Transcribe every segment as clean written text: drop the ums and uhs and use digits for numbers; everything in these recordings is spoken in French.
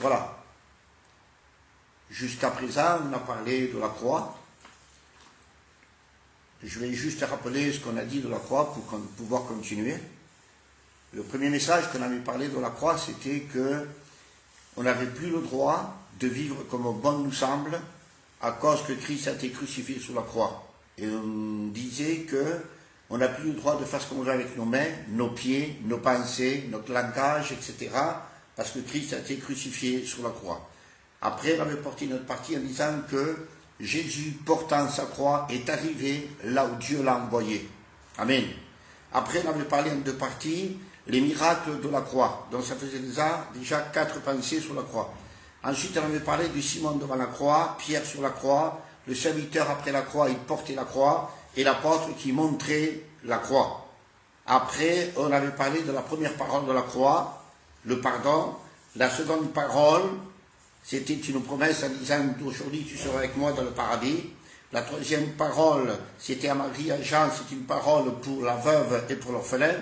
Voilà. Jusqu'à présent, on a parlé de la croix. Je vais juste rappeler ce qu'on a dit de la croix pour pouvoir continuer. Le premier message qu'on avait parlé de la croix, c'était que on n'avait plus le droit de vivre comme bon nous semble à cause que Christ a été crucifié sur la croix. Et on disait que on n'a plus le droit de faire ce qu'on veut avec nos mains, nos pieds, nos pensées, notre langage, etc. parce que Christ a été crucifié sur la croix. Après, on avait porté notre partie en disant que Jésus, portant sa croix, est arrivé là où Dieu l'a envoyé. Amen. Après, on avait parlé en deux parties, les miracles de la croix. Donc ça faisait déjà 4 pensées sur la croix. Ensuite, on avait parlé du Simon devant la croix, Pierre sur la croix, le serviteur après la croix, il portait la croix, et l'apôtre qui montrait la croix. Après, on avait parlé de la première parole de la croix, le pardon. La seconde parole, c'était une promesse en disant d'aujourd'hui tu seras avec moi dans le paradis. La troisième parole, c'était à Marie, à Jean, c'est une parole pour la veuve et pour l'orphelin.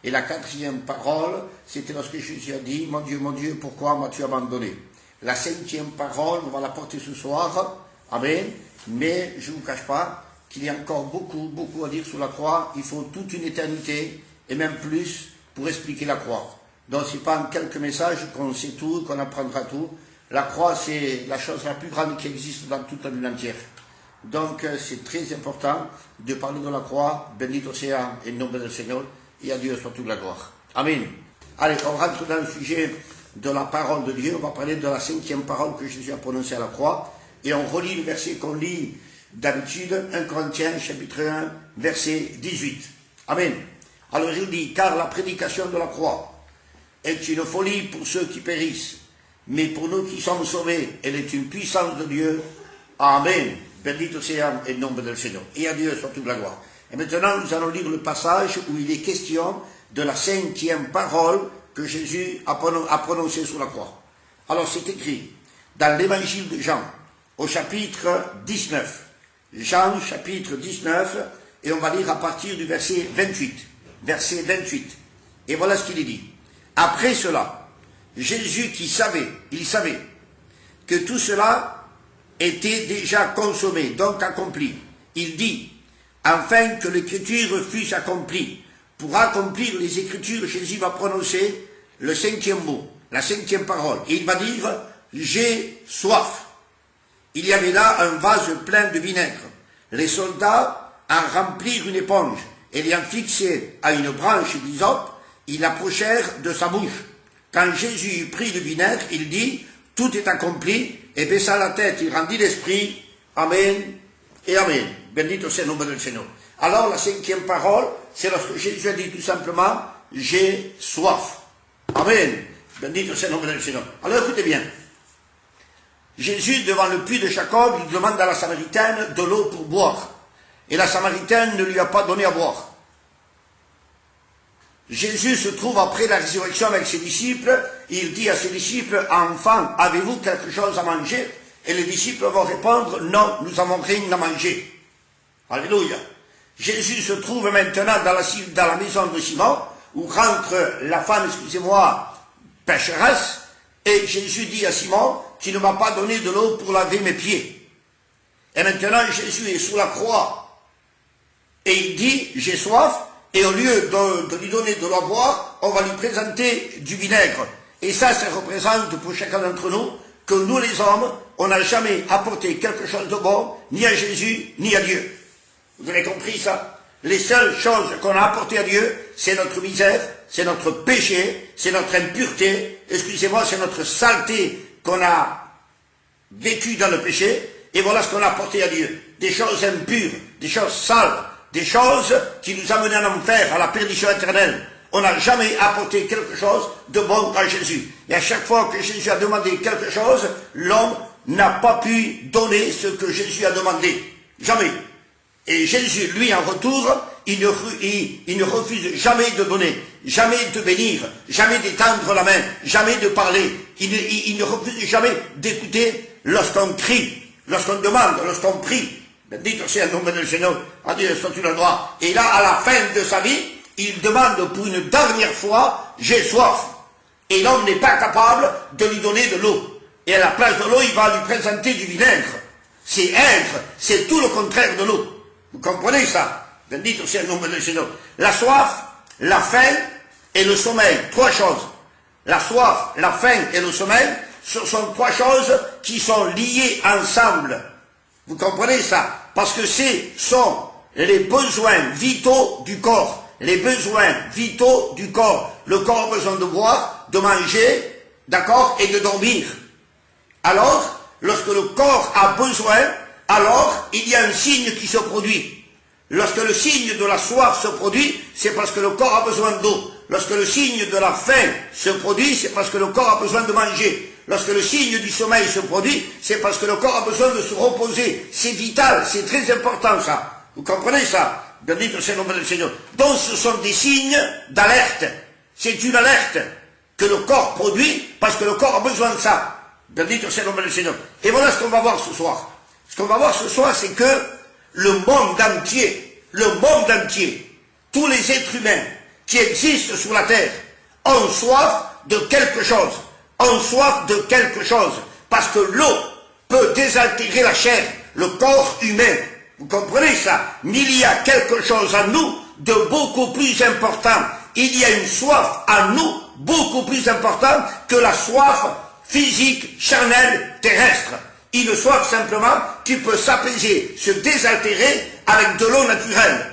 Et la quatrième parole, c'était lorsque Jésus a dit, mon Dieu, pourquoi m'as-tu abandonné? La cinquième parole, on va la porter ce soir, amen, mais je ne vous cache pas qu'il y a encore beaucoup à dire sur la croix. Il faut toute une éternité, et même plus, pour expliquer la croix. Donc ce n'est pas en quelques messages qu'on sait tout, qu'on apprendra tout. La croix, c'est la chose la plus grande qui existe dans toute la Bible entière. Donc c'est très important de parler de la croix. Béni océan et nom du Seigneur, et à Dieu soit toute la gloire. Amen. Allez, on rentre dans le sujet de la parole de Dieu. On va parler de la cinquième parole que Jésus a prononcée à la croix. Et on relit le verset qu'on lit d'habitude, 1 Corinthiens chapitre 1, verset 18. Amen. Alors il dit, car la prédication de la croix est une folie pour ceux qui périssent, mais pour nous qui sommes sauvés, elle est une puissance de Dieu. Amen. Béni océan et nom du Seigneur. Et à Dieu soit toute la gloire. Et maintenant, nous allons lire le passage où il est question de la cinquième parole que Jésus a prononcée sur la croix. Alors, c'est écrit dans l'évangile de Jean, au chapitre 19. Jean, chapitre 19, et on va lire à partir du verset 28. Verset 28. Et voilà ce qu'il est dit. Après cela, Jésus il savait que tout cela était déjà consommé, donc accompli. Il dit, afin que l'écriture fût accomplie. Pour accomplir les écritures, Jésus va prononcer le cinquième mot, la cinquième parole. Et il va dire, j'ai soif. Il y avait là un vase plein de vinaigre. Les soldats en remplirent une éponge et l'ayant fixé à une branche d'hysope, ils l'approchèrent de sa bouche. Quand Jésus eut pris le vinaigre, il dit, tout est accompli, et baissant la tête, il rendit l'esprit. Amen et Amen. Bendito sea le nom du Seigneur. Alors, la cinquième parole, c'est lorsque Jésus a dit tout simplement, j'ai soif. Amen. Bendito sea le nom du Seigneur. Alors, écoutez bien. Jésus, devant le puits de Jacob, il demande à la Samaritaine de l'eau pour boire. Et la Samaritaine ne lui a pas donné à boire. Jésus se trouve après la résurrection avec ses disciples. Il dit à ses disciples, enfants, avez-vous quelque chose à manger? Et les disciples vont répondre, non, nous n'avons rien à manger. Alléluia. Jésus se trouve maintenant dans la maison de Simon, où rentre la femme, pécheresse, et Jésus dit à Simon, tu ne m'as pas donné de l'eau pour laver mes pieds. Et maintenant, Jésus est sous la croix, et il dit, j'ai soif, et au lieu de lui donner de l'eau à boire, on va lui présenter du vinaigre. Et ça représente pour chacun d'entre nous, que nous les hommes, on n'a jamais apporté quelque chose de bon, ni à Jésus, ni à Dieu. Vous avez compris ça? Les seules choses qu'on a apportées à Dieu, c'est notre misère, c'est notre péché, c'est notre impureté, excusez-moi, c'est notre saleté qu'on a vécu dans le péché, et voilà ce qu'on a apporté à Dieu. Des choses impures, des choses sales, des choses qui nous amènent en enfer, à la perdition éternelle. On n'a jamais apporté quelque chose de bon à Jésus. Et à chaque fois que Jésus a demandé quelque chose, l'homme n'a pas pu donner ce que Jésus a demandé. Jamais. Et Jésus, lui, en retour, il ne refuse jamais de donner, jamais de bénir, jamais d'étendre la main, jamais de parler. Il ne refuse jamais d'écouter lorsqu'on crie, lorsqu'on demande, lorsqu'on prie. Bendito sea le nom du Seigneur, à Dieu soit tout le droit. Et là, à la fin de sa vie, il demande pour une dernière fois, j'ai soif. Et l'homme n'est pas capable de lui donner de l'eau. Et à la place de l'eau, il va lui présenter du vinaigre. C'est aigre, c'est tout le contraire de l'eau. Vous comprenez ça? Bendito sia il nome del Signore. La soif, la faim et le sommeil. Trois choses. La soif, la faim et le sommeil, ce sont trois choses qui sont liées ensemble. Vous comprenez ça? Parce que ce sont les besoins vitaux du corps. Les besoins vitaux du corps. Le corps a besoin de boire, de manger, d'accord, et de dormir. Alors, lorsque le corps a besoin, alors il y a un signe qui se produit. Lorsque le signe de la soif se produit, c'est parce que le corps a besoin d'eau. Lorsque le signe de la faim se produit, c'est parce que le corps a besoin de manger. Lorsque le signe du sommeil se produit, c'est parce que le corps a besoin de se reposer. C'est vital, c'est très important ça. Vous comprenez ça? Bendito sia il nome del Signore. Donc ce sont des signes d'alerte. C'est une alerte que le corps produit parce que le corps a besoin de ça. Bendito sia il nome del Signore. Et voilà ce qu'on va voir ce soir. Ce qu'on va voir ce soir, c'est que le monde entier, tous les êtres humains qui existent sur la terre ont soif de quelque chose. Ont soif de quelque chose. Parce que l'eau peut désaltérer la chair, le corps humain. Vous comprenez ça? Mais il y a quelque chose en nous de beaucoup plus important. Il y a une soif en nous beaucoup plus importante que la soif physique, charnelle, terrestre. Une soif simplement qui peut s'apaiser, se désaltérer avec de l'eau naturelle.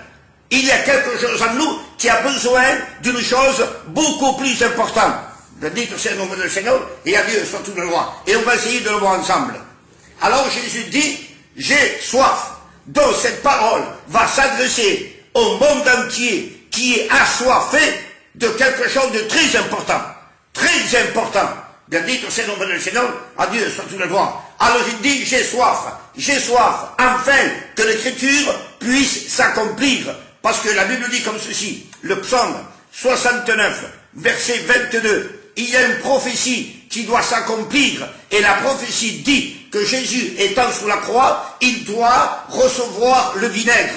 Il y a quelque chose en nous qui a besoin d'une chose beaucoup plus importante. Bendito sia il nome del Seigneur, et à Dieu soit toute la gloire. Et on va essayer de le voir ensemble. Alors Jésus dit, j'ai soif. Donc cette parole va s'adresser au monde entier qui est assoiffé de quelque chose de très important. Très important. Bendito sia il nome del Seigneur, à Dieu soit toute la gloire. Alors il dit, j'ai soif, afin que l'écriture puisse s'accomplir. Parce que la Bible dit comme ceci, le psaume 69, verset 22, il y a une prophétie qui doit s'accomplir, et la prophétie dit que Jésus étant sur la croix, il doit recevoir le vinaigre.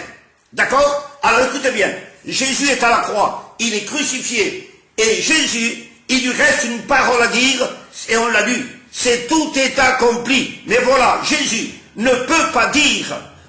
D'accord? Alors écoutez bien, Jésus est à la croix, il est crucifié, et Jésus, il lui reste une parole à dire, et on l'a lu, c'est tout est accompli. Mais voilà, Jésus ne peut pas dire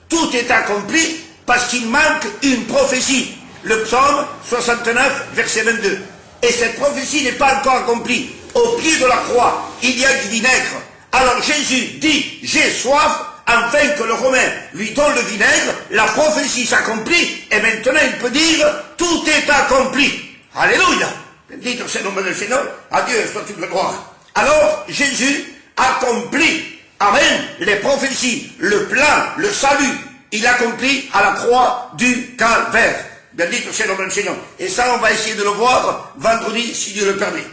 tout est accompli parce qu'il manque une prophétie. Le psaume 69, verset 22. Et cette prophétie n'est pas encore accomplie. Au pied de la croix, il y a du vinaigre. Alors Jésus dit, j'ai soif, afin que le Romain lui donne le vinaigre, la prophétie s'accomplit, et maintenant il peut dire, tout est accompli. Alléluia. Bendito sia il nome del Signore, à Dieu soit toute la gloire. Alors Jésus accomplit, amen, les prophéties, le plan, le salut, il accomplit à la croix du calvaire. Bendito sia il nome del Seigneur. Et ça, on va essayer de le voir vendredi, si Dieu le permet.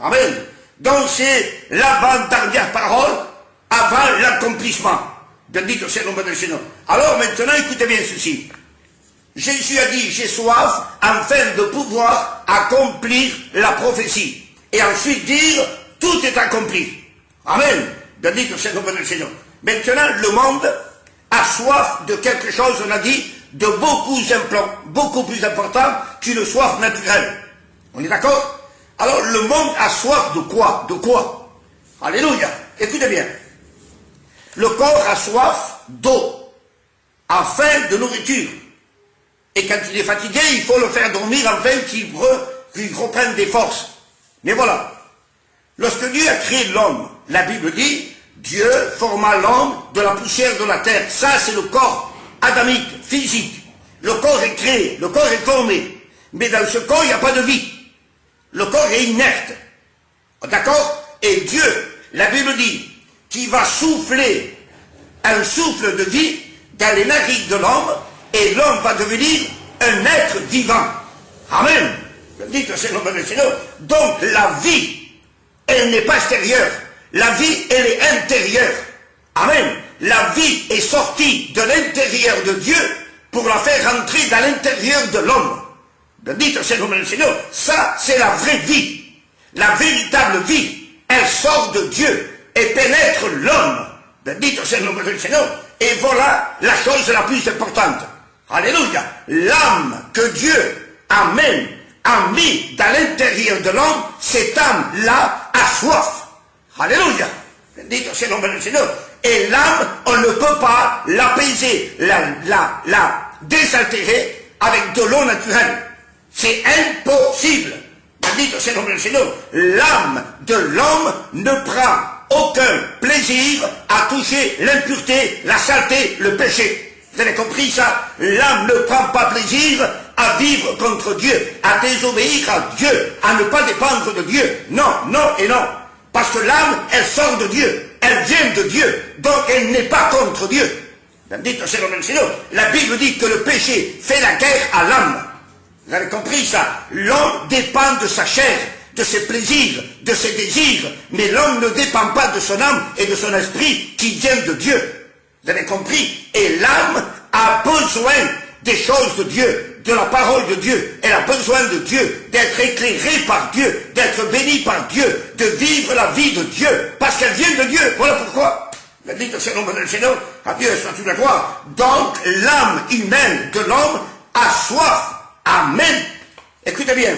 Amen. Donc c'est l'avant-dernière parole avant l'accomplissement. Bendito sia il nome del Seigneur. Alors maintenant, écoutez bien ceci. Jésus a dit, j'ai soif, afin de pouvoir accomplir la prophétie. Et ensuite dire, tout est accompli. Amen. Bendito sia il nome del Seigneur. Maintenant, le monde a soif de quelque chose, on a dit, de beaucoup plus important qu'une soif naturelle. On est d'accord? Alors, le monde a soif de quoi? De quoi? Alléluia. Écoutez bien. Le corps a soif d'eau, afin de nourriture. Et quand il est fatigué, il faut le faire dormir afin qu'il reprenne des forces. Mais voilà. Lorsque Dieu a créé l'homme, la Bible dit, Dieu forma l'homme de la poussière de la terre. Ça, c'est le corps adamique, physique. Le corps est créé, le corps est formé. Mais dans ce corps, il n'y a pas de vie. Le corps est inerte. D'accord? Et Dieu, la Bible dit, qu'il va souffler un souffle de vie dans les narines de l'homme, et l'homme va devenir un être vivant. Amen. Bendito sia il nome del Seigneur. Donc la vie, elle n'est pas extérieure. La vie, elle est intérieure. Amen. La vie est sortie de l'intérieur de Dieu pour la faire rentrer dans l'intérieur de l'homme. Bendito sia il nome del Seigneur. Ça, c'est la vraie vie. La véritable vie, elle sort de Dieu et pénètre l'homme. Bendito sia il nome del Seigneur. Et voilà la chose la plus importante. Alléluia. L'âme que Dieu amène a mis dans l'intérieur de l'homme, cette âme-là a soif. Alléluia. Bendito c'est le nom du Seigneur. Et l'âme, on ne peut pas l'apaiser, la désaltérer avec de l'eau naturelle. C'est impossible. Bendito c'est le nom du Seigneur. L'âme de l'homme ne prend aucun plaisir à toucher l'impureté, la saleté, le péché. Vous avez compris ça? L'âme ne prend pas plaisir à vivre contre Dieu, à désobéir à Dieu, à ne pas dépendre de Dieu. Non, non et non. Parce que l'âme, elle sort de Dieu, elle vient de Dieu, donc elle n'est pas contre Dieu. Bendito c'est le nom du Seigneur. La Bible dit que le péché fait la guerre à l'âme. Vous avez compris ça? L'homme dépend de sa chair, de ses plaisirs, de ses désirs, mais l'homme ne dépend pas de son âme et de son esprit qui viennent de Dieu. Vous avez compris? Et l'âme a besoin des choses de Dieu, de la parole de Dieu. Elle a besoin de Dieu, d'être éclairée par Dieu, d'être bénie par Dieu, de vivre la vie de Dieu, parce qu'elle vient de Dieu. Voilà pourquoi. Bendito c'est le nom du Seigneur, à Dieu soit toute la gloire. Donc l'âme humaine de l'homme a soif. Amen. Écoutez bien.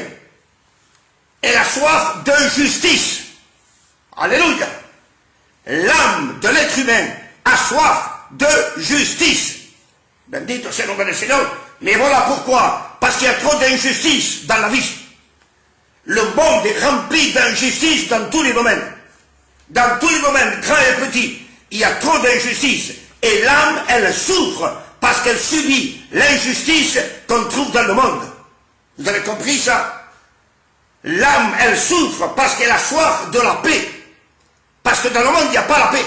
Elle a soif de justice. Alléluia. L'âme de l'être humain a soif de justice. Bendito c'est le nom du Seigneur. Mais voilà pourquoi. Parce qu'il y a trop d'injustice dans la vie. Le monde est rempli d'injustice dans tous les domaines. Dans tous les domaines, grands et petits, il y a trop d'injustice. Et l'âme, elle souffre parce qu'elle subit l'injustice qu'on trouve dans le monde. Vous avez compris ça? L'âme, elle souffre parce qu'elle a soif de la paix. Parce que dans le monde, il n'y a pas la paix.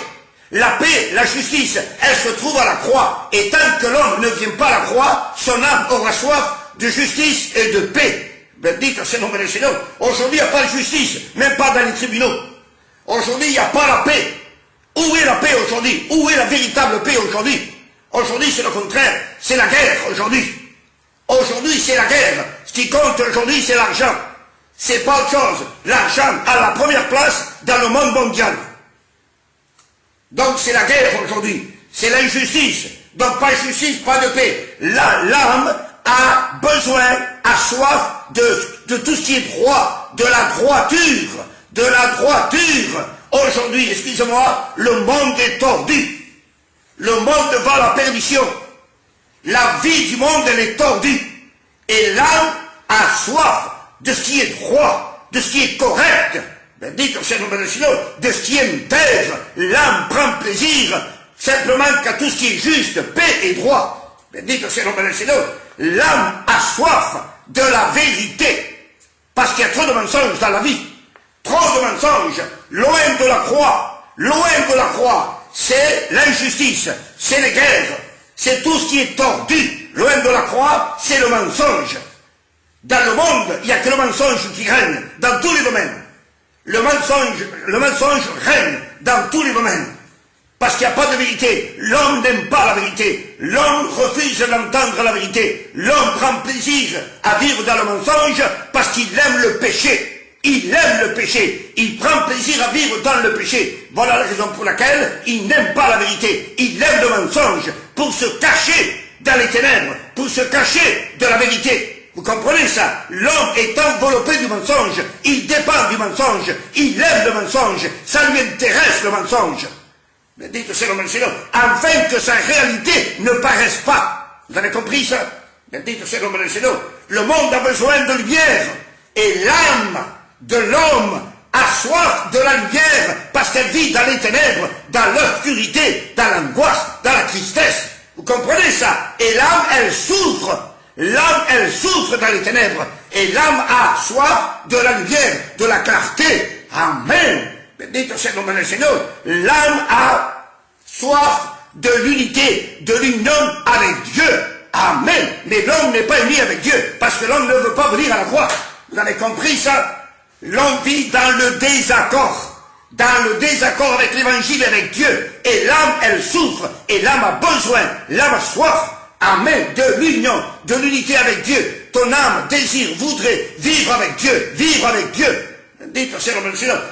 La paix, la justice, elle se trouve à la croix. Et tant que l'homme ne vient pas à la croix, son âme aura soif de justice et de paix. Bendito c'est le nom du Seigneur. Aujourd'hui, il n'y a pas de justice, même pas dans les tribunaux. Aujourd'hui, il n'y a pas la paix. Où est la paix aujourd'hui? Où est la véritable paix aujourd'hui? Aujourd'hui, c'est le contraire. C'est la guerre aujourd'hui. Aujourd'hui, c'est la guerre. Ce qui compte aujourd'hui, c'est l'argent. C'est pas autre chose. L'argent a la première place dans le monde mondial. Donc c'est la guerre aujourd'hui, c'est l'injustice. Donc pas de justice, pas de paix. L'âme a besoin, a soif de tout ce qui est droit, de la droiture, de la droiture. Aujourd'hui, excusez-moi, le monde est tordu. Le monde va à la perdition. La vie du monde, elle est tordue. Et l'âme a soif de ce qui est droit, de ce qui est correct. Bendito c'est le nom du Seigneur, de ce qui est intègre. L'âme prend plaisir simplement qu'à tout ce qui est juste, paix et droit. Bendito c'est le nom du Seigneur. L'âme a soif de la vérité. Parce qu'il y a trop de mensonges dans la vie. Trop de mensonges. Loin de la croix. Loin de la croix. C'est l'injustice. C'est les guerres. C'est tout ce qui est tordu. Loin de la croix, c'est le mensonge. Dans le monde, il n'y a que le mensonge qui règne. Dans tous les domaines. Le mensonge règne dans tous les domaines. Parce qu'il n'y a pas de vérité. L'homme n'aime pas la vérité. L'homme refuse d'entendre la vérité. L'homme prend plaisir à vivre dans le mensonge parce qu'il aime le péché. Il aime le péché. Il prend plaisir à vivre dans le péché. Voilà la raison pour laquelle il n'aime pas la vérité. Il aime le mensonge pour se cacher dans les ténèbres, pour se cacher de la vérité. Vous comprenez ça? L'homme est enveloppé du mensonge, il dépend du mensonge, il aime le mensonge, ça lui intéresse le mensonge. Mais dites c'est le mensonge, afin que sa réalité ne paraisse pas. Vous avez compris ça? Mais dites c'est le mensonge. Le monde a besoin de lumière, et l'âme de l'homme a soif de la lumière, parce qu'elle vit dans les ténèbres, dans l'obscurité, dans l'angoisse, dans la tristesse. Vous comprenez ça? Et l'âme, elle souffre. L'âme, elle souffre dans les ténèbres. Et l'âme a soif de la lumière, de la clarté. Amen. Bendito sea le nom du Seigneur. L'âme a soif de l'unité, de l'union avec Dieu. Amen. Mais l'homme n'est pas uni avec Dieu, parce que l'homme ne veut pas venir à la croix. Vous avez compris ça? L'homme vit dans le désaccord. Dans le désaccord avec l'évangile et avec Dieu. Et l'âme, elle souffre. Et l'âme a besoin, l'âme a soif. Amen. De l'union, de l'unité avec Dieu. Ton âme désire, voudrait vivre avec Dieu. Vivre avec Dieu. Dites,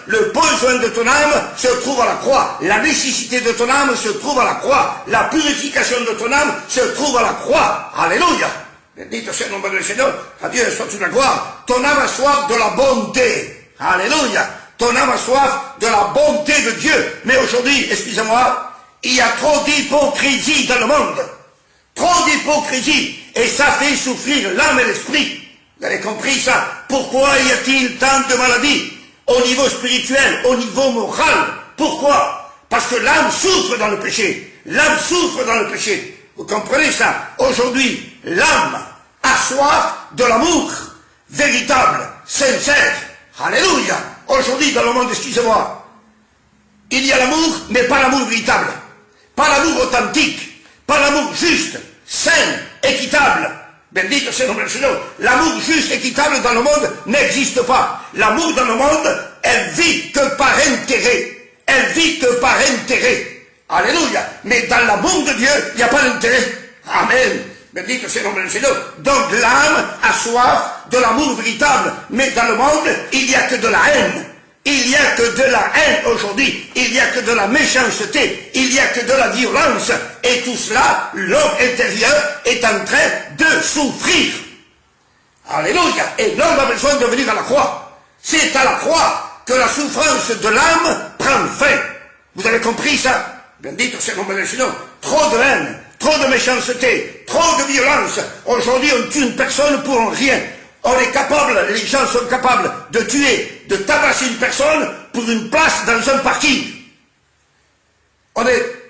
le besoin de ton âme se trouve à la croix. La nécessité de ton âme se trouve à la croix. La purification de ton âme se trouve à la croix. Alléluia. Bendito soit le nom du Seigneur. À Dieu soit toute la gloire. Ton âme a soif de la bonté. Alléluia. Ton âme a soif de la bonté de Dieu. Mais aujourd'hui, excusez-moi, il y a trop d'hypocrisie dans le monde. Trop d'hypocrisie. Et ça fait souffrir l'âme et l'esprit. Vous avez compris ça? Pourquoi y a-t-il tant de maladies? Au niveau spirituel, au niveau moral. Pourquoi? Parce que l'âme souffre dans le péché. L'âme souffre dans le péché. Vous comprenez ça? Aujourd'hui, l'âme a soif de l'amour véritable, sincère. Alléluia. Aujourd'hui, dans le monde, excusez-moi, il y a l'amour, mais pas l'amour véritable. Pas l'amour authentique. Pas l'amour juste, sain, équitable. Bendito soit le nom du Seigneur. L'amour juste, équitable dans le monde n'existe pas. L'amour dans le monde, elle vit que par intérêt. Elle vit que par intérêt. Alléluia. Mais dans l'amour de Dieu, il n'y a pas d'intérêt. Amen. Bendito soit le nom du Seigneur. Donc l'âme a soif de l'amour véritable. Mais dans le monde, il n'y a que de la haine. Il n'y a que de la haine aujourd'hui. Il n'y a que de la méchanceté. Il n'y a que de la violence. Et tout cela, l'homme intérieur est en train de souffrir. Alléluia. Et l'homme a besoin de venir à la croix. C'est à la croix que la souffrance de l'âme prend fin. Vous avez compris ça? Bendito soit le nom du Seigneur. Trop de haine, trop de méchanceté, trop de violence. Aujourd'hui, on tue une personne pour rien. On est capable, les gens sont capables de tuer, de tabasser une personne pour une place dans un parking.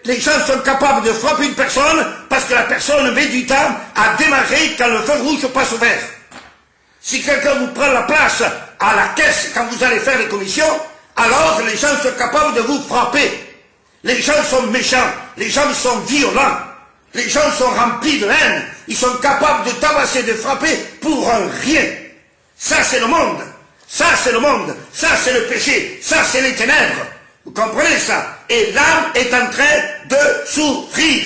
Les gens sont capables de frapper une personne parce que la personne met du temps à démarrer quand le feu rouge passe au vert. Si quelqu'un vous prend la place à la caisse quand vous allez faire les commissions, alors les gens sont capables de vous frapper. Les gens sont méchants, les gens sont violents, les gens sont remplis de haine, ils sont capables de tabasser, de frapper pour un rien. Ça c'est le monde, ça c'est le monde, ça c'est le péché, ça c'est les ténèbres. Vous comprenez ça? Et l'âme est en train de souffrir.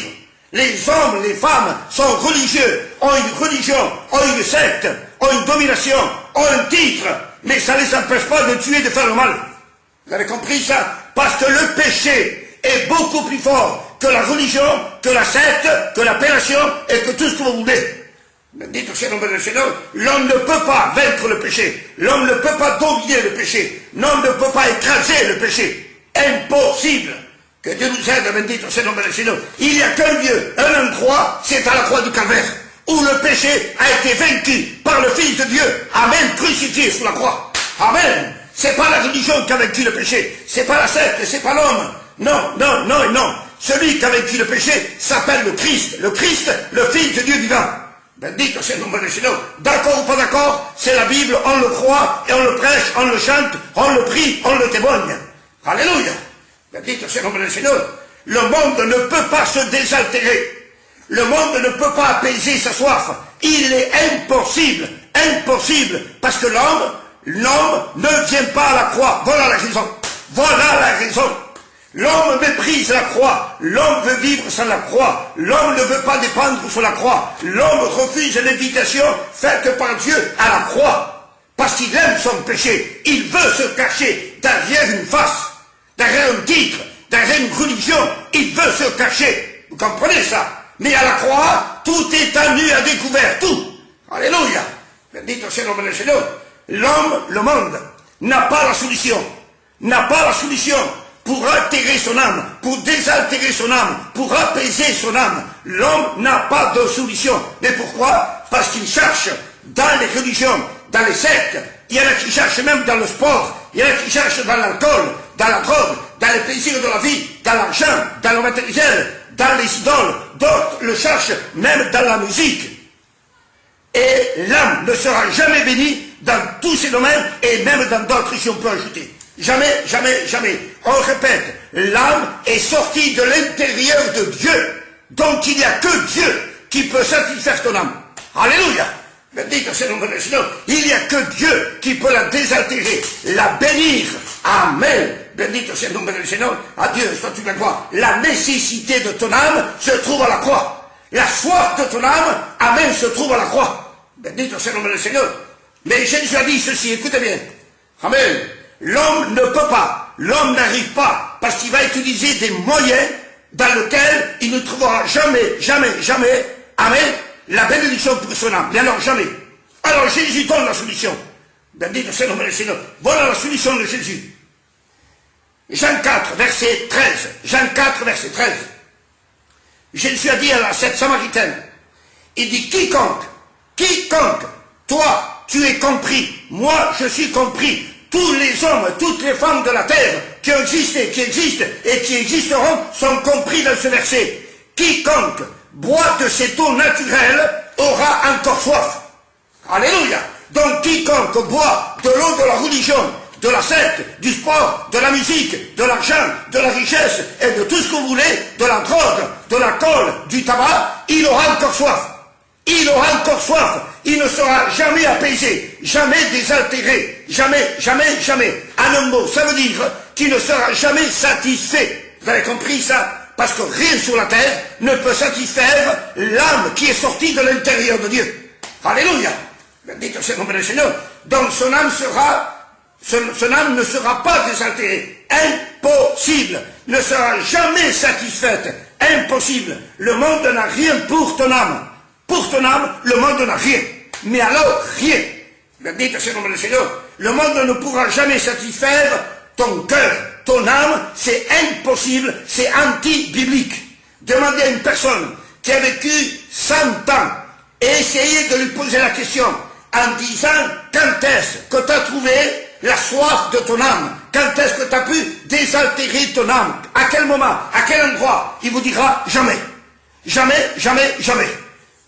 Les hommes, les femmes sont religieux, ont une religion, ont une secte, ont une domination, ont un titre, mais ça ne les empêche pas de tuer, de faire le mal. Vous avez compris ça? Parce que le péché est beaucoup plus fort que la religion, que la secte, que l'appellation et que tout ce que vous voulez. Dites au nom du Seigneur, l'homme ne peut pas vaincre le péché. L'homme ne peut pas dominer le péché. L'homme ne peut pas écraser le péché. Impossible. Que Dieu nous aide, bendito au nom du Seigneur. Il n'y a qu'un lieu, un endroit, c'est à la croix du Calvaire, où le péché a été vaincu par le Fils de Dieu. Amen, crucifié sur la croix. Amen. C'est pas la religion qui a vaincu le péché. C'est pas la secte, c'est pas l'homme. Non, non, non, non. Celui qui a vaincu le péché s'appelle le Christ. Le Christ, le Fils de Dieu vivant. Bendito c'est le nom du Seigneur. D'accord ou pas d'accord, c'est la Bible, on le croit, et on le prêche, on le chante, on le prie, on le témoigne. Alléluia. Bendito c'est le nom du Seigneur. Le monde ne peut pas se désaltérer. Le monde ne peut pas apaiser sa soif. Il est impossible, impossible, parce que l'homme ne vient pas à la croix. Voilà la raison. Voilà la raison. L'homme méprise la croix, l'homme veut vivre sans la croix, l'homme ne veut pas dépendre sur la croix, l'homme refuse l'invitation faite par Dieu à la croix, parce qu'il aime son péché, il veut se cacher derrière une face, derrière un titre, derrière une religion, il veut se cacher, vous comprenez ça? Mais à la croix, tout est à nu, à découvert, tout. Alléluia. Bendito c'est le nom du Seigneur. L'homme, le monde, n'a pas la solution, n'a pas la solution pour altérer son âme, pour désaltérer son âme, pour apaiser son âme. L'homme n'a pas de solution. Mais pourquoi? Parce qu'il cherche dans les religions, dans les sectes, il y en a qui cherchent même dans le sport, il y en a qui cherchent dans l'alcool, dans la drogue, dans les plaisirs de la vie, dans l'argent, dans le matériel, dans les idoles. D'autres le cherchent même dans la musique. Et l'âme ne sera jamais bénie dans tous ces domaines, et même dans d'autres si on peut ajouter. Jamais, jamais, jamais. On répète, l'âme est sortie de l'intérieur de Dieu. Donc il n'y a que Dieu qui peut satisfaire ton âme. Alléluia. Bendito c'est le nom du Seigneur. Il n'y a que Dieu qui peut la désaltérer, la bénir. Amen. Bendito c'est le nom du Seigneur. Adieu, soit tu la croix. La nécessité de ton âme se trouve à la croix. La soif de ton âme, amen, se trouve à la croix. Bendito c'est le nom du Seigneur. Mais Jésus a dit ceci, écoutez bien. Amen. L'homme ne peut pas, l'homme n'arrive pas, parce qu'il va utiliser des moyens dans lesquels il ne trouvera jamais, jamais, jamais, amen, la bénédiction pour son âme. Mais alors jamais. Alors Jésus donne la solution. Bendito soit le nom du Seigneur. Voilà la solution de Jésus. Jean 4, verset 13. Jean 4, verset 13. Jésus a dit à cette Samaritaine, il dit, quiconque, toi, tu es compris, moi, je suis compris, tous les hommes, toutes les femmes de la terre qui ont existé, qui existent et qui existeront sont compris dans ce verset. Quiconque boit de cette eau naturelle aura encore soif. Alléluia. Donc quiconque boit de l'eau de la religion, de la secte, du sport, de la musique, de l'argent, de la richesse et de tout ce que vous voulez, de la drogue, de l'alcool, du tabac, il aura encore soif. Il aura encore soif. Il ne sera jamais apaisé, jamais désaltéré, jamais, jamais, jamais. En un mot, ça veut dire qu'il ne sera jamais satisfait. Vous avez compris ça? Parce que rien sur la terre ne peut satisfaire l'âme qui est sortie de l'intérieur de Dieu. Alléluia. Bendito soit le nom du Seigneur. Donc son âme ne sera pas désaltérée. Impossible. Ne sera jamais satisfaite. Impossible. Le monde n'a rien pour ton âme. Pour ton âme, le monde n'a rien. Mais alors, rien. Bendito soit le nom du Seigneur. Le monde ne pourra jamais satisfaire ton cœur, ton âme. C'est impossible. C'est anti-biblique. Demandez à une personne qui a vécu 100 ans et essayez de lui poser la question en disant quand est-ce que tu as trouvé la soif de ton âme, quand est-ce que tu as pu désaltérer ton âme, à quel moment, à quel endroit, il vous dira jamais, jamais, jamais, jamais.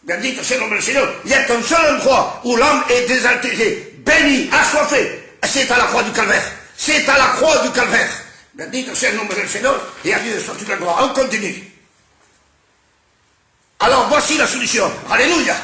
Bendito soit le nom du Seigneur. Il n'y a qu'un seul endroit où l'âme est désaltérée, bénie, assoiffée, c'est à la croix du calvaire, c'est à la croix du calvaire. Bendito soit le nom du Seigneur, et à Dieu soit toute la gloire. On continue. Alors voici la solution. Alléluia.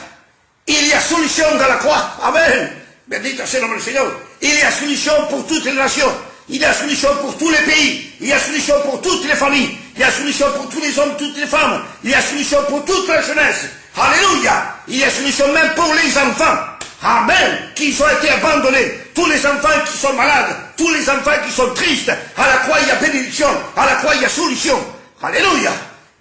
Il y a solution dans la croix. Amen. Bendito soit le nom du Seigneur. Il y a solution pour toutes les nations. Il y a solution pour tous les pays. Il y a solution pour toutes les familles. Il y a solution pour tous les hommes, toutes les femmes. Il y a solution pour toute la jeunesse. Alléluia. Il y a solution même pour les enfants. Amen. Qui ont été abandonnés. Tous les enfants qui sont malades. Tous les enfants qui sont tristes. À la croix, il y a bénédiction. À la croix, il y a solution. Alléluia.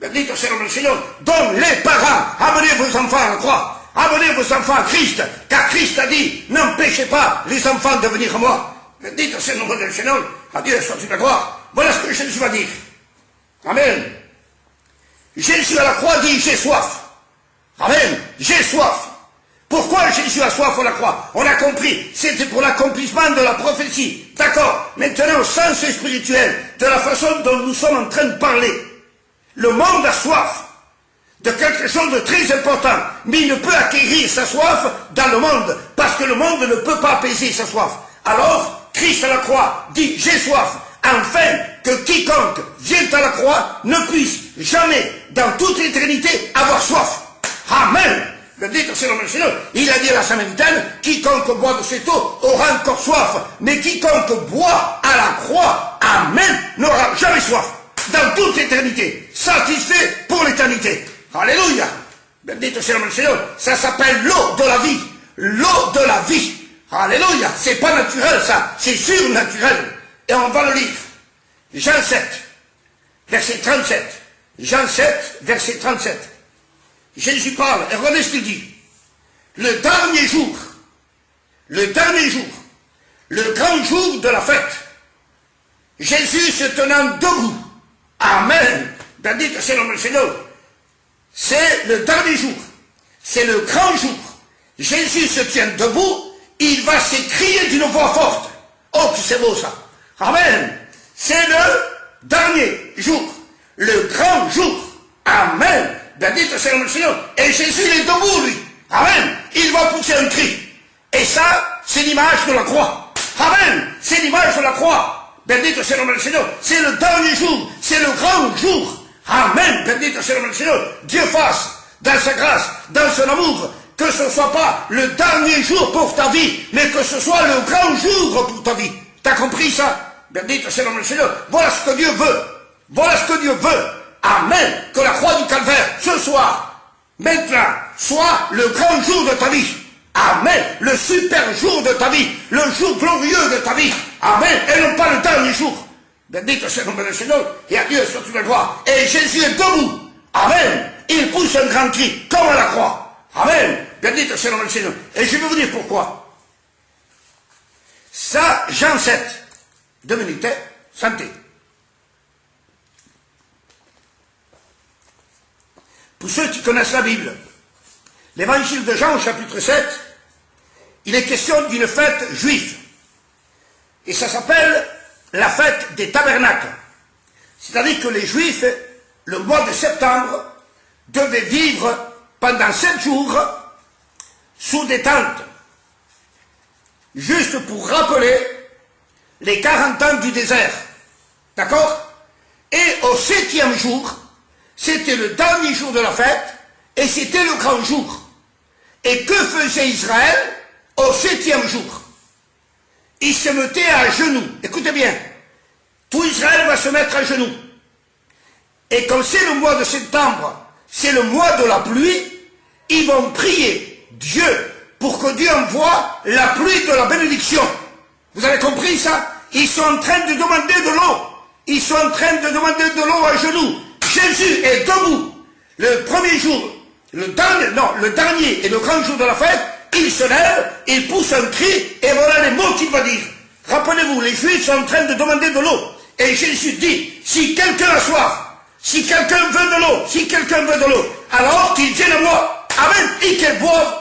Bendito soit le nom du Seigneur. Donc les parents, amenez vos enfants à la croix. Amenez vos enfants à Christ, car Christ a dit, n'empêchez pas les enfants de venir à moi. Bendito soit le nom du Seigneur. À Dieu soit toute la gloire. Voilà ce que Jésus va dire. Amen. Jésus à la croix dit, j'ai soif. Amen. J'ai soif. Pourquoi Jésus a soif à la croix? On a compris. C'était pour l'accomplissement de la prophétie. D'accord. Maintenant, au sens spirituel, de la façon dont nous sommes en train de parler. Le monde a soif de quelque chose de très important, mais il ne peut acquérir sa soif dans le monde, parce que le monde ne peut pas apaiser sa soif. Alors, Christ à la croix dit, j'ai soif, afin que quiconque vienne à la croix ne puisse jamais, dans toute l'éternité, avoir soif. Amen. Bendito soit le nom du Seigneur. Il a dit à la Samaritaine, quiconque boit de cette eau aura encore soif, mais quiconque boit à la croix, amen, n'aura jamais soif. Dans toute l'éternité, satisfait pour l'éternité. Alléluia. Bendito soit le nom du Seigneur. Ça s'appelle l'eau de la vie. L'eau de la vie. Alléluia. C'est pas naturel ça, c'est surnaturel. Et on va le lire. Jean 7, verset 37. Jean 7, verset 37. Jésus parle, et regardez ce qu'il dit. Le dernier jour, le grand jour de la fête, Jésus se tenant debout. Amen. Bendito soit le nom du Seigneur. C'est le dernier jour. C'est le grand jour. Jésus se tient debout. Il va s'écrier d'une voix forte. Oh, que c'est beau ça. Amen. C'est le dernier jour. Le grand jour. Amen. Bendito soit le nom du Seigneur. Et Jésus il est debout, lui. Amen. Il va pousser un cri. Et ça, c'est l'image de la croix. Amen. C'est l'image de la croix. Bendito soit le nom du Seigneur. C'est le dernier jour. C'est le grand jour. Amen. Bendito soit le nom du Seigneur. Dieu fasse, dans sa grâce, dans son amour, que ce ne soit pas le dernier jour pour ta vie, mais que ce soit le grand jour pour ta vie. T'as compris ça? Bendito soit le nom du Seigneur. Voilà ce que Dieu veut. Voilà ce que Dieu veut. Amen. Que la croix du calvaire, ce soir, maintenant, soit le grand jour de ta vie. Amen. Le super jour de ta vie. Le jour glorieux de ta vie. Amen. Et non pas le dernier jour. Bendito soit le nom du Seigneur. Et à Dieu soit toute la gloire. Et Jésus est debout. Amen. Il pousse un grand cri, comme à la croix. Amen. Bendito c'est le nom du Seigneur. Et je vais vous dire pourquoi. Ça, Jean 7. 2 minutes, santé. Pour ceux qui connaissent la Bible, l'évangile de Jean au chapitre 7, il est question d'une fête juive. Et ça s'appelle la fête des tabernacles. C'est-à-dire que les Juifs, le mois de septembre, devaient vivre pendant 7 jours sous des tentes. Juste pour rappeler les 40 ans du désert. D'accord? Et au 7e jour, c'était le dernier jour de la fête, et c'était le grand jour. Et que faisait Israël au 7e jour? Il se mettait à genoux. Écoutez bien, tout Israël va se mettre à genoux. Et comme c'est le mois de septembre, c'est le mois de la pluie, ils vont prier Dieu pour que Dieu envoie la pluie de la bénédiction. Vous avez compris ça? Ils sont en train de demander de l'eau. Ils sont en train de demander de l'eau à genoux. Jésus est debout. Le premier jour, le dernier et le grand jour de la fête, il se lève, il pousse un cri, et voilà les mots qu'il va dire. Rappelez-vous, les Juifs sont en train de demander de l'eau. Et Jésus dit, si quelqu'un a soif, si quelqu'un veut de l'eau, si quelqu'un veut de l'eau, alors qu'il vienne à moi. Amen. Et qu'il boive.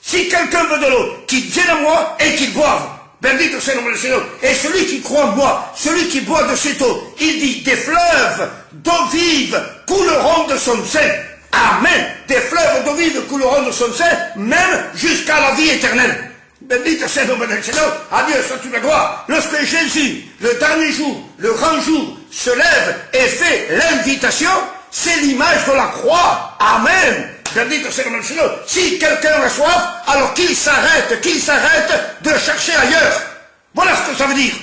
Si quelqu'un veut de l'eau, qu'il vienne à moi et qu'il boive. Bendito c'est le nom du Seigneur. Et celui qui croit en moi, celui qui boit de cette eau, il dit, des fleuves d'eau vive couleront de son sein. Amen. Des fleuves d'eau vive couleront de son sein, même jusqu'à la vie éternelle. Bendito c'est le nom du Seigneur. À Dieu soit toute la gloire. Lorsque Jésus, le dernier jour, le grand jour, se lève et fait l'invitation, c'est l'image de la croix. Amen. Bendito c'est le nom du Seigneur. Si quelqu'un a soif, alors qu'il s'arrête de chercher ailleurs. Voilà ce que ça veut dire.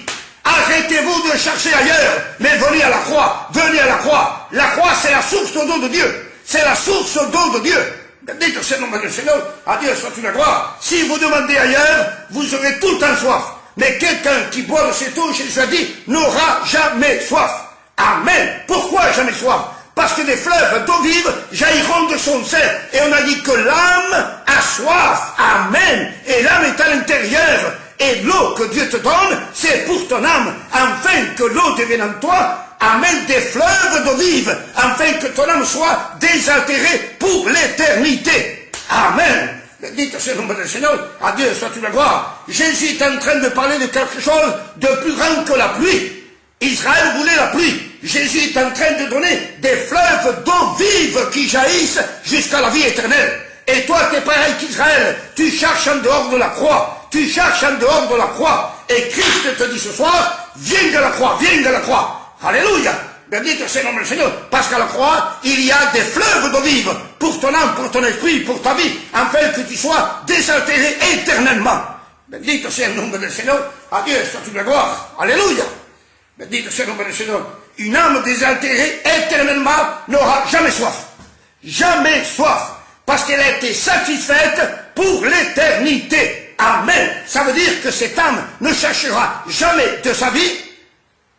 Arrêtez-vous de chercher ailleurs, mais venez à la croix. Venez à la croix. La croix, c'est la source d'eau de Dieu. C'est la source d'eau de Dieu. Bendito c'est le nom du Seigneur. À Dieu soit toute la gloire. Si vous demandez ailleurs, vous aurez tout le temps soif. Mais quelqu'un qui boit de cette eau, Jésus a dit, n'aura jamais soif. Amen. Pourquoi jamais soif? Parce que des fleuves d'eau vive jailliront de son sein. Et on a dit que l'âme a soif. Amen. Et l'âme est à l'intérieur. Et l'eau que Dieu te donne, c'est pour ton âme. Afin que l'eau devienne en toi, amène des fleuves d'eau vive. Afin que ton âme soit désaltérée pour l'éternité. Amen. Dites c'est le nom du Seigneur. À Dieu soit toute la gloire. Jésus est en train de parler de quelque chose de plus grand que la pluie. Israël voulait la pluie. Jésus est en train de donner des fleuves d'eau vive qui jaillissent jusqu'à la vie éternelle. Et toi, tu es pareil qu'Israël. Tu cherches en dehors de la croix. Tu cherches en dehors de la croix. Et Christ te dit ce soir, viens de la croix, viens de la croix. Alléluia. Bendito c'est le nom du Seigneur. Parce qu'à la croix, il y a des fleuves d'eau vive pour ton âme, pour ton esprit, pour ta vie, afin que tu sois désaltéré éternellement. Bendito c'est le nom du Seigneur. À Dieu soit toute la gloire. Alléluia. Bendito c'est le nom du Seigneur. Une âme désaltérée éternellement n'aura jamais soif. Jamais soif. Parce qu'elle a été satisfaite pour l'éternité. Amen. Ça veut dire que cette âme ne cherchera jamais de sa vie,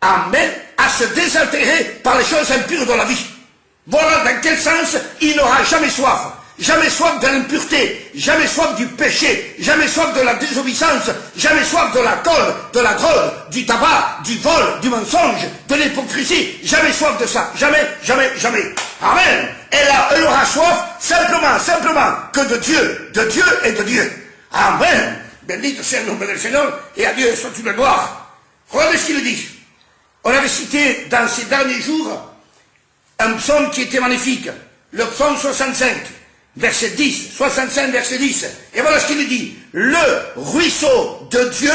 amen, à se désaltérer par les choses impures de la vie. Voilà dans quel sens il n'aura jamais soif. Jamais soif de l'impureté, jamais soif du péché, jamais soif de la désobéissance, jamais soif de l'alcool, de la drogue, du tabac, du vol, du mensonge, de l'hypocrisie, jamais soif de ça, jamais, jamais, jamais. Amen. Elle aura soif simplement que de Dieu et de Dieu. Amen. Bendito c'est le nom du Seigneur et à Dieu soit toute la gloire. Regardez ce qu'il dit. On avait cité dans ces derniers jours un psaume qui était magnifique, le psaume 65. Verset 10, 65, verset 10. Et voilà ce qu'il dit. Le ruisseau de Dieu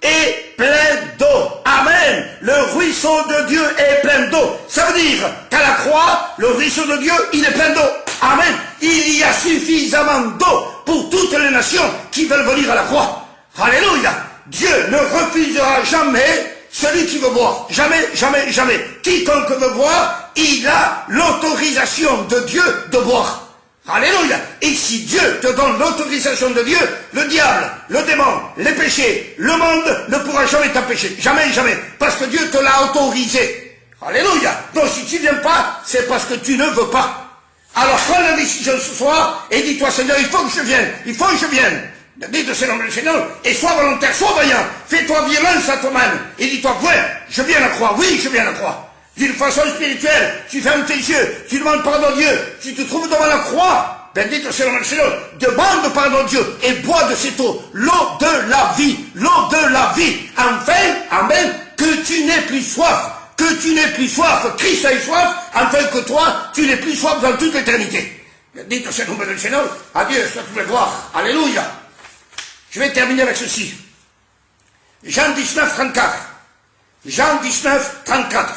est plein d'eau. Amen. Le ruisseau de Dieu est plein d'eau. Ça veut dire qu'à la croix, le ruisseau de Dieu, il est plein d'eau. Amen. Il y a suffisamment d'eau pour toutes les nations qui veulent venir à la croix. Alléluia. Dieu ne refusera jamais celui qui veut boire. Jamais, jamais, jamais. Quiconque veut boire, il a l'autorisation de Dieu de boire. Alléluia. Et si Dieu te donne l'autorisation de Dieu, le diable, le démon, les péchés, le monde ne pourra jamais t'empêcher. Jamais, jamais. Parce que Dieu te l'a autorisé. Alléluia. Donc si tu ne viens pas, c'est parce que tu ne veux pas. Alors prends la décision ce soir et dis-toi, Seigneur, il faut que je vienne, il faut que je vienne. Dis-toi, Seigneur, et sois volontaire, sois vaillant, fais-toi violence à toi-même, et dis-toi, ouais, je viens à la croix, oui, je viens à la croix. D'une façon spirituelle, tu fermes tes yeux, tu demandes pardon à Dieu, tu te trouves devant la croix, bendito Seigneur, demande pardon à Dieu et bois de cette eau, l'eau de la vie, l'eau de la vie, afin, amen, que tu n'aies plus soif, que tu n'aies plus soif, que Christ ait soif, afin que toi, tu n'aies plus soif dans toute l'éternité. Bendito Seigneur, à Dieu soit toute la gloire, alléluia. Je vais terminer avec ceci. Jean 19, 34. Jean 19, 34.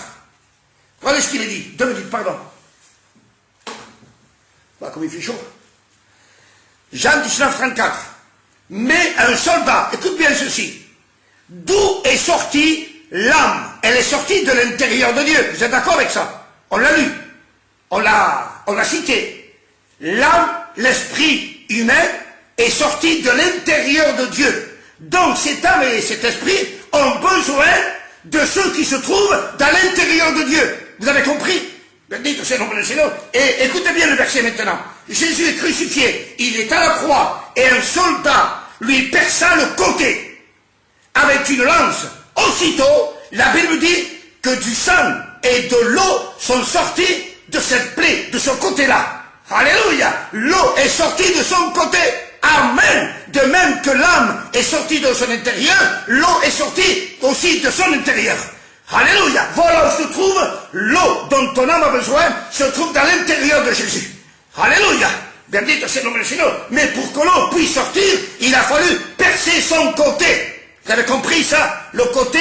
Regardez ce qu'il est dit. 2 minutes, pardon. Voilà comme il fait chaud. Jean 19, 34. Mais un soldat, écoute bien ceci. D'où est sortie l'âme? Elle est sortie de l'intérieur de Dieu. Vous êtes d'accord avec ça? On l'a lu. On l'a cité. L'âme, l'esprit humain, est sorti de l'intérieur de Dieu. Donc cette âme et cet esprit ont besoin de ceux qui se trouvent dans l'intérieur de Dieu. Vous avez compris? Et écoutez bien le verset maintenant. Jésus est crucifié, il est à la croix, et un soldat lui perça le côté avec une lance. Aussitôt, la Bible dit que du sang et de l'eau sont sortis de cette plaie, de ce côté-là. Alléluia! L'eau est sortie de son côté. Amen. De même que l'âme est sortie de son intérieur, l'eau est sortie aussi de son intérieur. Alléluia. Voilà où se trouve l'eau dont ton âme a besoin, se trouve dans l'intérieur de Jésus. Alléluia. Bendito c'est le nom du Seigneur. Mais pour que l'eau puisse sortir, il a fallu percer son côté. Vous avez compris ça? Le côté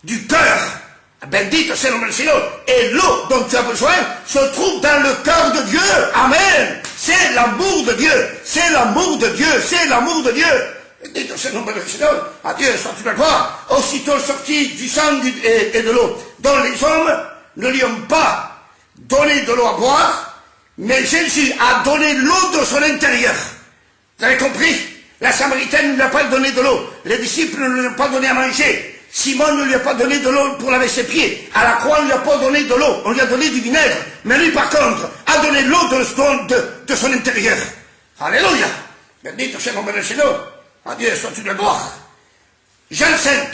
du cœur. Bendito c'est le nom du Seigneur. Et l'eau dont tu as besoin se trouve dans le cœur de Dieu. Amen. C'est l'amour de Dieu, c'est l'amour de Dieu, c'est l'amour de Dieu. Bendito c'est le nom du Seigneur, à Dieu soit toute la gloire. Aussitôt sorti du sang et de l'eau, dont les hommes ne lui ont pas donné de l'eau à boire, mais Jésus a donné l'eau de son intérieur. Vous avez compris? La Samaritaine ne lui a pas donné de l'eau, les disciples ne lui ont pas donné à manger. Simon ne lui a pas donné de l'eau pour laver ses pieds. À la croix, on ne lui a pas donné de l'eau. On lui a donné du vinaigre. Mais lui, par contre, a donné l'eau de son intérieur. Alléluia. Bendito c'est le nom du Seigneur. À Dieu soit toute la gloire. Jean 5,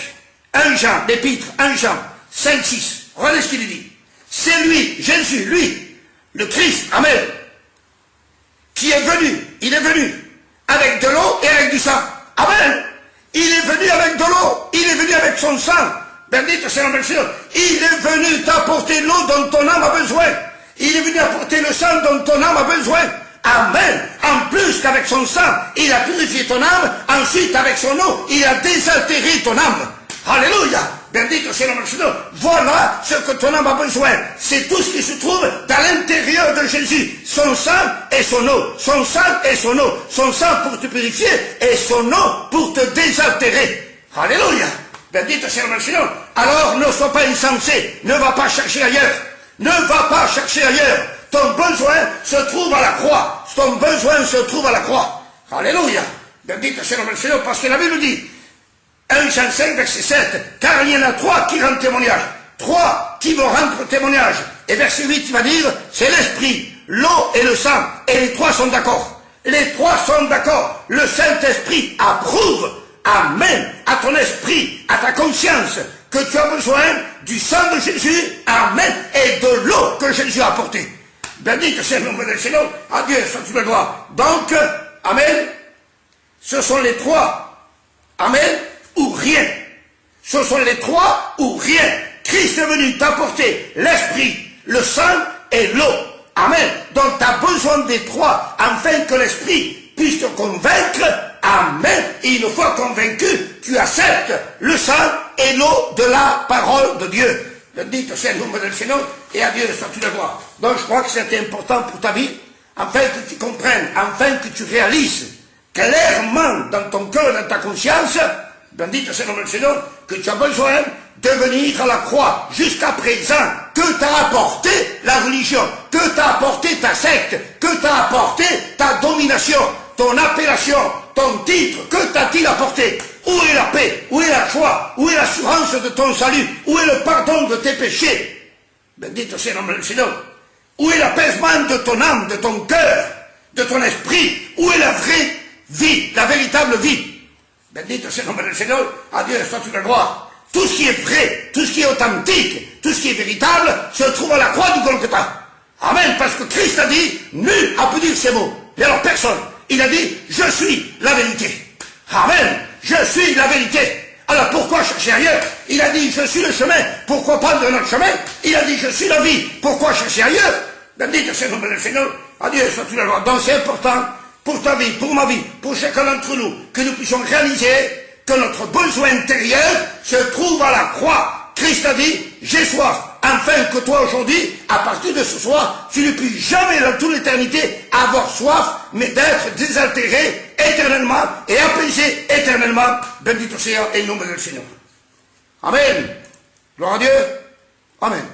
1 Jean, l'épître, 1 Jean, 5, 6. Regardez ce qu'il dit. C'est lui, Jésus, lui, le Christ, amen, qui est venu. Il est venu avec de l'eau et avec du sang. Amen. Il est venu avec de l'eau, il est venu avec son sang. Bendito c'est le nom du Seigneur. Il est venu t'apporter l'eau dont ton âme a besoin. Il est venu apporter le sang dont ton âme a besoin. Amen. En plus qu'avec son sang, il a purifié ton âme. Ensuite, avec son eau, il a désaltéré ton âme. Alléluia. Bendito c'est le nom du Seigneur. Voilà ce que ton âme a besoin. C'est tout ce qui se trouve dans l'intérieur de Jésus. Son sang et son eau. Son sang et son eau. Son sang pour te purifier et son eau pour te désaltérer. Alléluia. Bendito c'est le nom du Seigneur. Alors ne sois pas insensé. Ne va pas chercher ailleurs. Ne va pas chercher ailleurs. Ton besoin se trouve à la croix. Ton besoin se trouve à la croix. Alléluia. Bendito c'est le nom du Seigneur. Parce que la Bible dit 1 Jean 5, verset 7, car il y en a 3 qui rendent témoignage. 3 qui vont rendre témoignage. Et verset 8, il va dire, c'est l'esprit, l'eau et le sang. Et les 3 sont d'accord. Les 3 sont d'accord. Le Saint-Esprit approuve, amen, à ton esprit, à ta conscience, que tu as besoin du sang de Jésus, amen, et de l'eau que Jésus a apportée. Bendito c'est le nom du Seigneur. À Dieu soit toute la gloire. Donc, amen, ce sont les 3, amen, ou rien. Ce sont les 3 ou rien. Christ est venu t'apporter l'esprit, le sang et l'eau. Amen. Donc tu as besoin des 3 afin que l'esprit puisse te convaincre. Amen. Et une fois convaincu, tu acceptes le sang et l'eau de la parole de Dieu. Bendito c'est le nom du Seigneur et à Dieu soit toute la gloire. Donc je crois que c'est important pour ta vie, afin que tu comprennes, afin que tu réalises clairement dans ton cœur, dans ta conscience, bendito c'est le nom du Seigneur, que tu as besoin de venir à la croix jusqu'à présent, que t'a apporté la religion, que t'a apporté ta secte, que t'a apporté ta domination, ton appellation, ton titre, que t'a-t-il apporté? Où est la paix? Où est la joie? Où est l'assurance de ton salut? Où est le pardon de tes péchés? Bendito c'est le nom du Seigneur. Où est l'apaisement de ton âme, de ton cœur, de ton esprit? Où est la vraie vie, la véritable vie? Bendito c'est le nom du Seigneur, à Dieu soit toute la gloire. Tout ce qui est vrai, tout ce qui est authentique, tout ce qui est véritable, se trouve à la croix du Golgotha. Amen, parce que Christ a dit, nul a pu dire ces mots. Et alors personne. Il a dit, je suis la vérité. Amen, je suis la vérité. Alors pourquoi chercher ailleurs? Il a dit, je suis le chemin, pourquoi prendre notre chemin? Il a dit, je suis la vie, pourquoi chercher ailleurs? Bendito c'est le nom du Seigneur, à Dieu soit toute la gloire. Donc c'est important, pour ta vie, pour ma vie, pour chacun d'entre nous, que nous puissions réaliser que notre besoin intérieur se trouve à la croix. Christ a dit, j'ai soif, afin que toi aujourd'hui, à partir de ce soir, tu ne puisses jamais dans toute l'éternité avoir soif, mais d'être désaltéré éternellement et apaisé éternellement. Bendito sea el nombre del Seigneur. Amen. Gloire à Dieu. Amen.